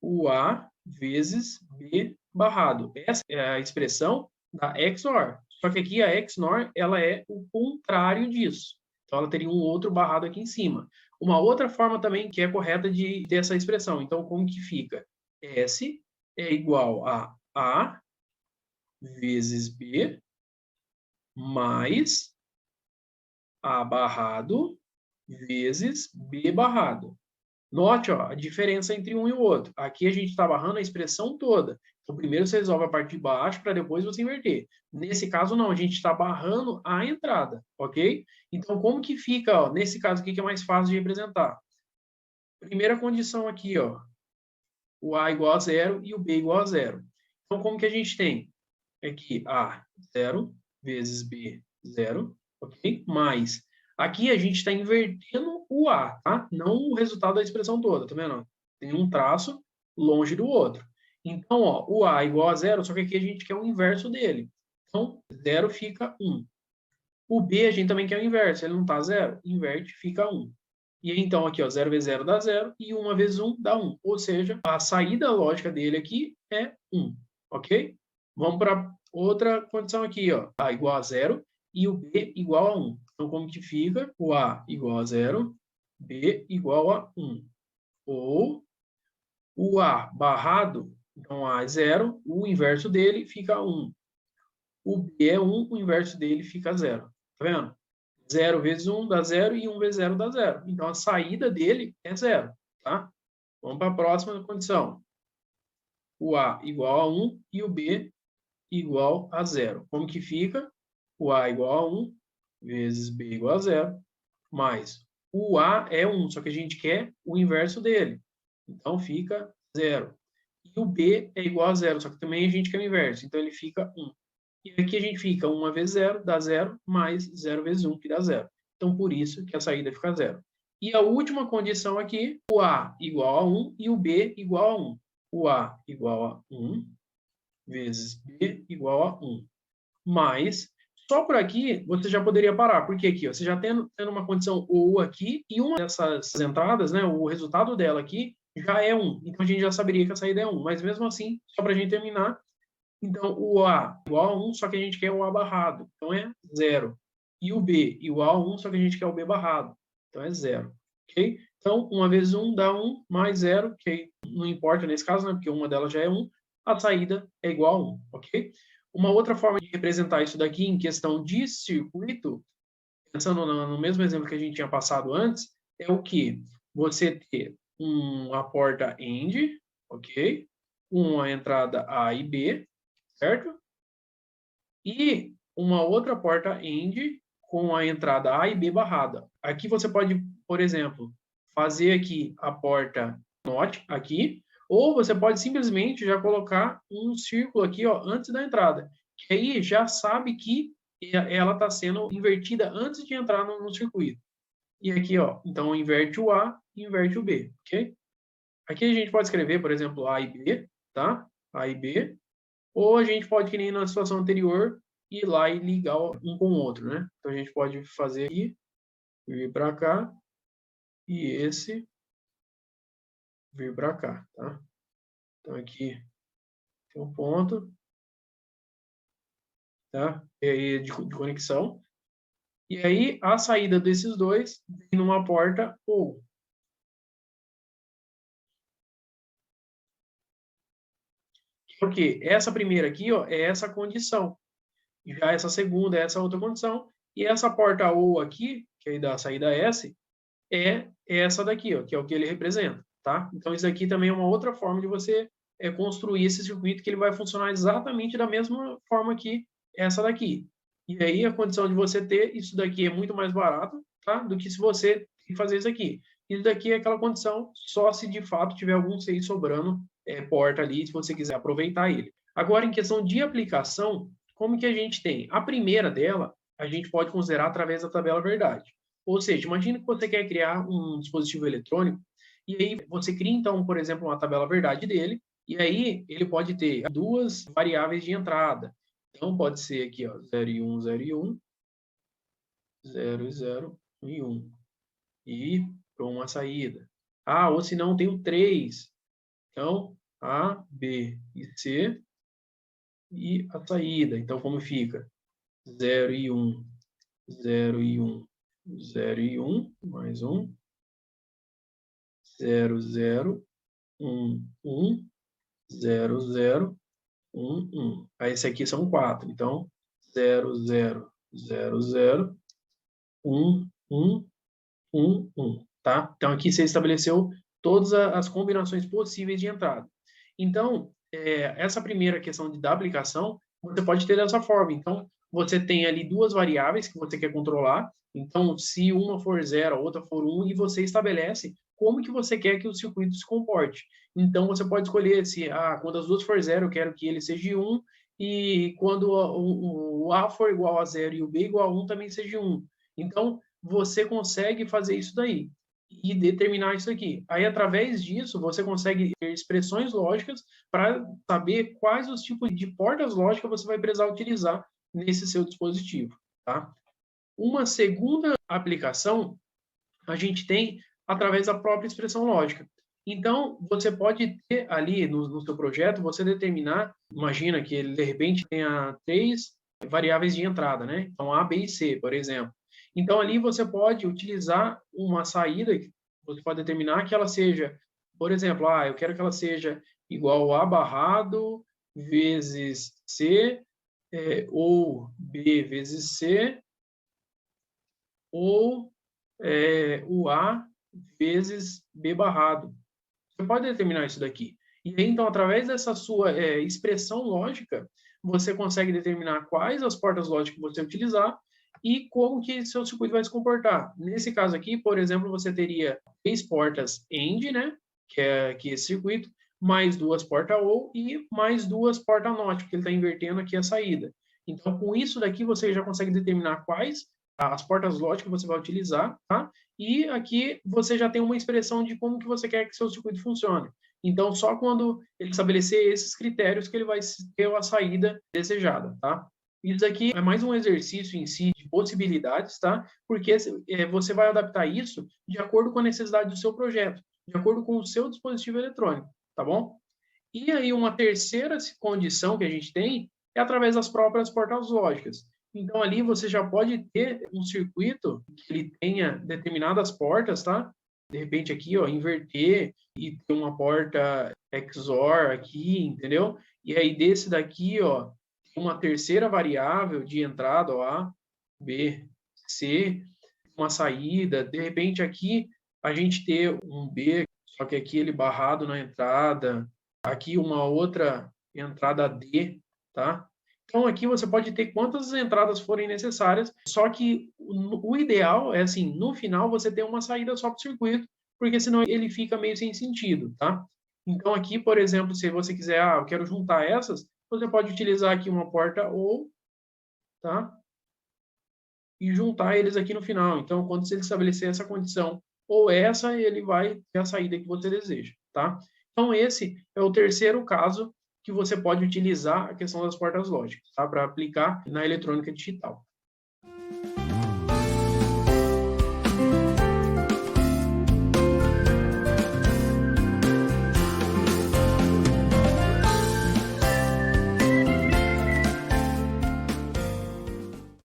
o A vezes B barrado. Essa é a expressão da XOR. Só que aqui a XNOR ela é o contrário disso. Então ela teria um outro barrado aqui em cima. Uma outra forma também que é correta de ter essa expressão. Então como que fica? S é igual a A vezes B mais A barrado vezes B barrado. Note, ó, a diferença entre um e o outro. Aqui a gente está barrando a expressão toda. Então, primeiro você resolve a parte de baixo para depois você inverter. Nesse caso, não. A gente está barrando a entrada, ok? Então, como que fica, ó, nesse caso aqui que é mais fácil de representar? Primeira condição aqui, ó. O A igual a 0 e o B igual a 0. Então, como que a gente tem? Aqui, A, 0, vezes B, 0, ok? Mais. Aqui a gente está invertendo o A, tá? Não o resultado da expressão toda, tá vendo? Tem um traço longe do outro. Então, ó, o A igual a 0, só que aqui a gente quer o inverso dele. Então, 0 fica 1. O B a gente também quer o inverso. Ele não está 0, inverte, fica 1. E aí, então, aqui, ó, 0 vezes 0 dá 0 e 1 vezes 1 dá 1. Ou seja, a saída lógica dele aqui é 1, ok? Vamos para outra condição aqui, ó. A igual a 0 e o B igual a 1. Então, como que fica? O A igual a 0, B igual a 1. Ou o A barrado, então A é 0, o inverso dele fica 1. O B é 1, o inverso dele fica 0. Tá vendo? 0 vezes 1 dá 0 e 1 vezes 0 dá 0. Então, a saída dele é 0. Tá? Vamos para a próxima condição. O A igual a 1 e o B igual a 0. Como que fica? O A igual a 1 vezes B igual a 0, mais o A é 1, só que a gente quer o inverso dele. Então, fica 0. E o B é igual a 0, só que também a gente quer o inverso. Então, ele fica 1. E aqui a gente fica 1 vezes 0 dá 0, mais 0 vezes 1, que dá 0. Então, por isso que a saída fica 0. E a última condição aqui, o A igual a 1 e o B igual a 1. O A igual a 1 vezes B igual a 1. Mas, só por aqui, você já poderia parar. Porque aqui, ó, você já tendo uma condição ou aqui, e uma dessas entradas, né, o resultado dela aqui, já é 1. Então, a gente já saberia que a saída é 1. Mas, mesmo assim, só para a gente terminar, então, o A igual a 1, só que a gente quer o A barrado. Então, é 0. E o B igual a 1, só que a gente quer o B barrado. Então, é 0. Ok? Então, 1 vezes 1 dá 1, mais 0, que não importa nesse caso, né, porque uma delas já é 1. A saída é igual a 1. Ok? Uma outra forma de representar isso daqui em questão de circuito, pensando no mesmo exemplo que a gente tinha passado antes, é o que? Você ter uma porta AND, ok? Uma entrada A e B, certo? E uma outra porta AND com a entrada A e B barrada. Aqui você pode, por exemplo, fazer aqui a porta NOT aqui, ou você pode simplesmente já colocar um círculo aqui, ó, antes da entrada, que aí já sabe que ela está sendo invertida antes de entrar no circuito. E aqui, ó, então inverte o A e inverte o B, ok? Aqui a gente pode escrever, por exemplo, A e B, tá? A e B, ou a gente pode, que nem na situação anterior, ir lá e ligar um com o outro, né? Então, a gente pode fazer aqui, vir para cá, e esse vir para cá, tá? Então, aqui tem um ponto, tá? E aí, de conexão. E aí, a saída desses dois vem numa porta ou. Porque essa primeira aqui, ó, é essa condição. Já essa segunda é essa outra condição. E essa porta ou aqui, que aí dá a saída S, é essa daqui, ó, que é o que ele representa, tá? Então, isso aqui também é uma outra forma de você construir esse circuito que ele vai funcionar exatamente da mesma forma que essa daqui. E aí, a condição de você ter isso daqui é muito mais barato, tá? Do que se você tem que fazer isso aqui. Isso daqui é aquela condição só se de fato tiver algum 6 sobrando porta ali, se você quiser aproveitar ele. Agora, em questão de aplicação, como que a gente tem? A primeira dela, a gente pode considerar através da tabela verdade. Ou seja, imagine que você quer criar um dispositivo eletrônico e aí você cria, então, por exemplo, uma tabela verdade dele e aí ele pode ter duas variáveis de entrada. Então, pode ser aqui, ó, 0 e 1, 0 e 1, 0 e 0 e 1. E para uma saída. Ah, ou se não, tem o 3. Então, A, B e C e a saída. Então, como fica? 0 e 1, 0 e 1, 0 e 1, mais 1, 0, 0, 1, 1, 0, 0, 1, 1. Aí esse aqui são 4. Então, 0, 0, 0, 0, 1, 1, 1, 1. Tá? Então, aqui você estabeleceu todas as combinações possíveis de entrada. Então, essa primeira questão da aplicação, você pode ter dessa forma. Então, você tem ali duas variáveis que você quer controlar. Então, se uma for 0, a outra for 1, e você estabelece como que você quer que o circuito se comporte. Então, você pode escolher se, quando as duas for 0, eu quero que ele seja 1, e quando o A for igual a 0 e o B igual a 1, também seja 1. Então, você consegue fazer isso daí e determinar isso aqui. Aí, através disso, você consegue ter expressões lógicas para saber quais os tipos de portas lógicas você vai precisar utilizar nesse seu dispositivo, tá? Uma segunda aplicação a gente tem através da própria expressão lógica. Então, você pode ter ali no seu projeto, você determinar, imagina que ele de repente tenha 3 variáveis de entrada, né? Então, A, B e C, por exemplo. Então, ali você pode utilizar uma saída, que você pode determinar que ela seja, por exemplo, eu quero que ela seja igual a barrado vezes C, ou B vezes C, ou o A vezes B barrado. Você pode determinar isso daqui. E aí, então, através dessa sua expressão lógica, você consegue determinar quais as portas lógicas que você utilizar e como que seu circuito vai se comportar. Nesse caso aqui, por exemplo, você teria 3 portas AND, né, que é esse circuito, mais 2 portas OR e mais 2 portas NOT, porque ele está invertendo aqui a saída. Então, com isso daqui, você já consegue determinar quais as portas lógicas que você vai utilizar, tá? E aqui você já tem uma expressão de como que você quer que seu circuito funcione. Então, só quando ele estabelecer esses critérios que ele vai ter a saída desejada, tá? Isso aqui é mais um exercício em si de possibilidades, tá? Porque você vai adaptar isso de acordo com a necessidade do seu projeto, de acordo com o seu dispositivo eletrônico, tá bom? E aí uma terceira condição que a gente tem é através das próprias portas lógicas. Então ali você já pode ter um circuito que ele tenha determinadas portas, tá? De repente aqui, ó, inverter e ter uma porta XOR aqui, entendeu? E aí desse daqui, ó, uma terceira variável de entrada, ó, A, B, C, uma saída. De repente aqui a gente ter um B, só que aqui ele barrado na entrada, aqui uma outra entrada D, tá? Então aqui você pode ter quantas entradas forem necessárias, só que o ideal é assim, no final você ter uma saída só para o circuito, porque senão ele fica meio sem sentido, tá? Então aqui, por exemplo, se você quiser, eu quero juntar essas, você pode utilizar aqui uma porta ou, tá? E juntar eles aqui no final. Então, quando você estabelecer essa condição ou essa, ele vai ter a saída que você deseja, tá? Então, esse é o terceiro caso que você pode utilizar a questão das portas lógicas, tá? Para aplicar na eletrônica digital.